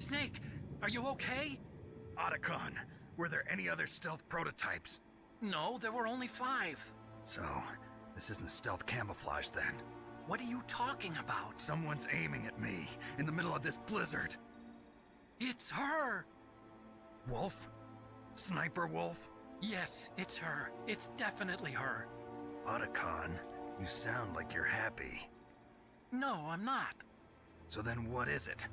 Snake, are you okay? Otacon, were there any other stealth prototypes? No, there were only 5. So, this isn't stealth camouflage then. What are you talking about? Someone's aiming at me, in the middle of this blizzard. It's her! Wolf? Sniper Wolf? Yes, it's her. It's definitely her. Otacon, you sound like you're happy. No, I'm not. So then what is it?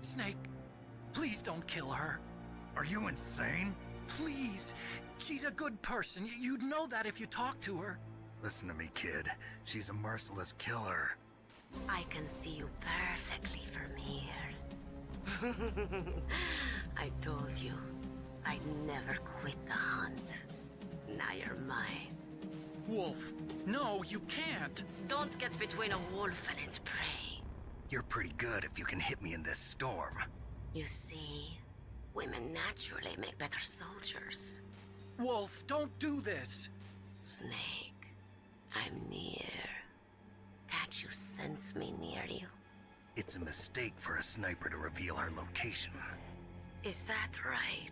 Snake, please don't kill her. Are you insane? Please. She's a good person. You'd know that if you talked to her. Listen to me, kid. She's a merciless killer. I can see you perfectly from here. I told you, I'd never quit the hunt. Now you're mine. Wolf, no, you can't. Don't get between a wolf and its prey. You're pretty good if you can hit me in this storm. You see, women naturally make better soldiers. Wolf, don't do this. Snake, I'm near. Can't you sense me near you? It's a mistake for a sniper to reveal her location. Is that right?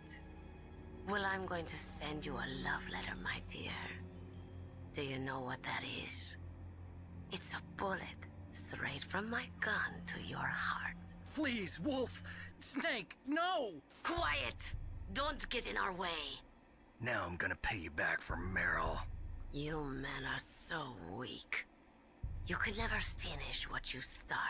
Well, I'm going to send you a love letter, my dear. Do you know what that is? It's a bullet straight from my gun to your heart. Please, Wolf. Snake, no! Quiet! Don't get in our way. Now I'm gonna pay you back for Meryl. You men are so weak. You can never finish what you start.